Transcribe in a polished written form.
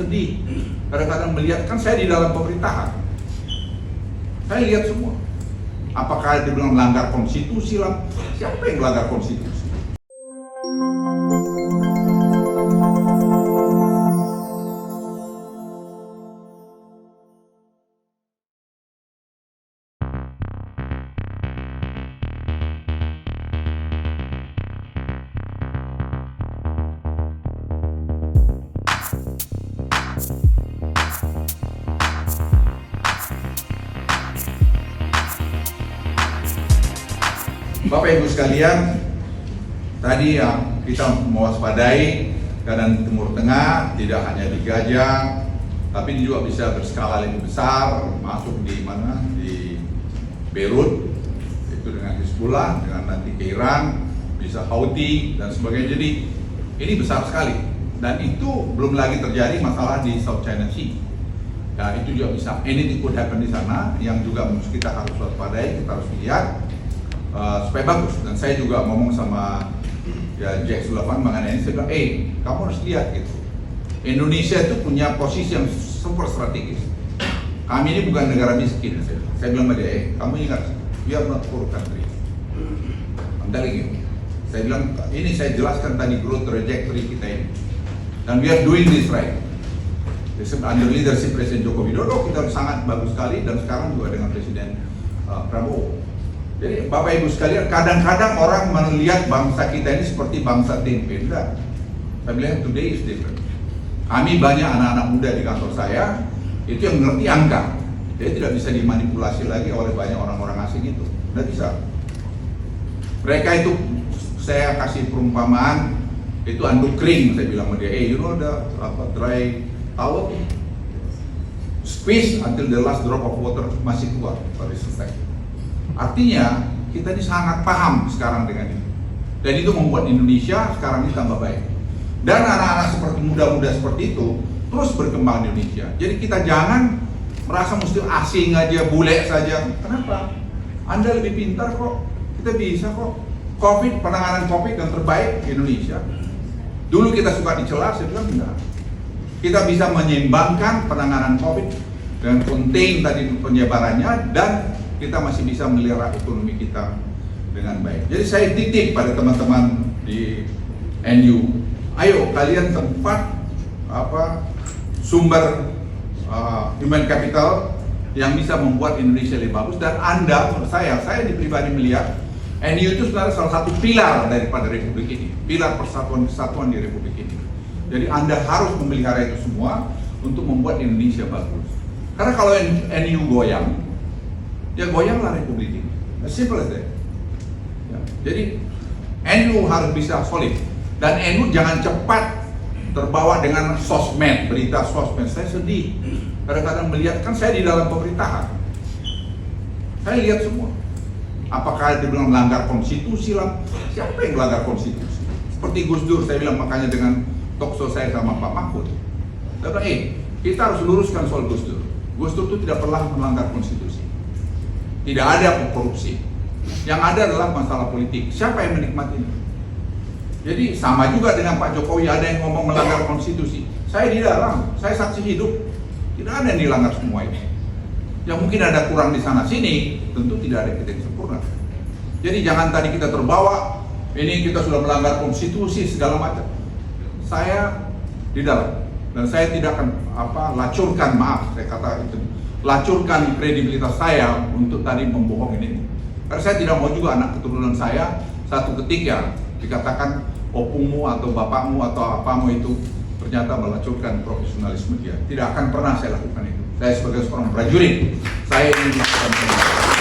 sedih kadang-kadang melihat, kan saya di dalam pemerintahan, saya lihat semua. Apakah dibilang melanggar konstitusi lah? Siapa yang melanggar konstitusi? Bapak Ibu sekalian, tadi kita mewaspadai keadaan Timur Tengah tidak hanya di Gaza, tapi ini juga bisa berskala lebih besar, masuk di mana, di Beirut, itu dengan Hezbollah, dengan nanti ke Iran, bisa Houthi dan sebagainya. Jadi ini besar sekali, dan itu belum lagi terjadi masalah di South China Sea. Ya, itu juga bisa, anything could happen di sana, yang juga kita harus waspadai, kita harus lihat supaya bagus. Dan saya juga ngomong sama Jack Sullivan mengenai ini, saya bilang, kamu harus lihat gitu, Indonesia itu punya posisi yang super strategis. Kami ini bukan negara miskin. Saya bilang sama dia, kamu ingat, we are not poor country. I'm telling you. Saya bilang, ini saya jelaskan tadi growth trajectory kita ini, dan we are doing this right. Under leadership Presiden Joko Widodo kita sangat bagus sekali, dan sekarang juga dengan Presiden Prabowo. Jadi Bapak Ibu sekalian, kadang-kadang orang melihat bangsa kita ini seperti bangsa tempe. Enggak. Saya bilang today is different. Kami banyak anak-anak muda di kantor saya, itu yang mengerti angka. Jadi tidak bisa dimanipulasi lagi oleh banyak orang-orang asing itu. Tidak bisa. Mereka itu, saya kasih perumpamaan, itu anduk kering. Saya bilang sama dia, you know the dry towel? Squeeze until the last drop of water masih keluar, baru selesai. Artinya kita ini sangat paham sekarang dengan ini, dan itu membuat Indonesia sekarang ini tambah baik. Dan anak-anak seperti muda-muda seperti itu terus berkembang di Indonesia. Jadi kita jangan merasa mesti asing aja, bule saja. Kenapa? Anda lebih pintar kok. Kita bisa kok. Penanganan COVID yang terbaik di Indonesia. Dulu kita suka dicela, saya bilang enggak. Kita bisa menyeimbangkan penanganan COVID dengan contain tadi penyebarannya, dan kita masih bisa melihara ekonomi kita dengan baik. Jadi saya titip pada teman-teman di NU, ayo kalian tempat sumber human capital yang bisa membuat Indonesia lebih bagus. Dan Anda, menurut saya di pribadi melihat NU itu sebenarnya salah satu pilar daripada Republik ini, pilar persatuan-kesatuan di Republik ini. Jadi Anda harus memelihara itu semua untuk membuat Indonesia bagus. Karena kalau NU goyang, ya goyanglah Republik ini. As simple as that. Ya. Jadi NU harus bisa solid, dan NU jangan cepat terbawa dengan sosmed, berita sosmed. Saya sedih kadang-kadang melihat, kan saya di dalam pemerintahan, saya lihat semua. Apakah dibilang melanggar konstitusi lah? Siapa yang melanggar konstitusi? Seperti Gus Dur, saya bilang makanya dengan talkshow saya sama Pak Mahfud, saya bilang, kita harus luruskan soal Gus Dur. Gus Dur itu tidak pernah melanggar konstitusi. Tidak ada korupsi. Yang ada adalah masalah politik. Siapa yang menikmati ini? Jadi sama juga dengan Pak Jokowi, ada yang ngomong melanggar konstitusi. Saya di dalam, saya saksi hidup. Tidak ada yang dilanggar semua ini. Yang mungkin ada kurang di sana sini, tentu tidak ada kita yang sempurna. Jadi jangan tadi kita terbawa, ini kita sudah melanggar konstitusi segala macam. Saya di dalam, dan saya tidak akan lacurkan, maaf saya kata itu, lacurkan kredibilitas saya untuk tadi membohongin ini. Karena saya tidak mau juga anak keturunan saya satu ketika dikatakan opungmu atau bapakmu atau apamu itu ternyata melacurkan profesionalisme dia. Tidak akan pernah saya lakukan itu. Saya sebagai seorang prajurit, saya ingin melakukan itu.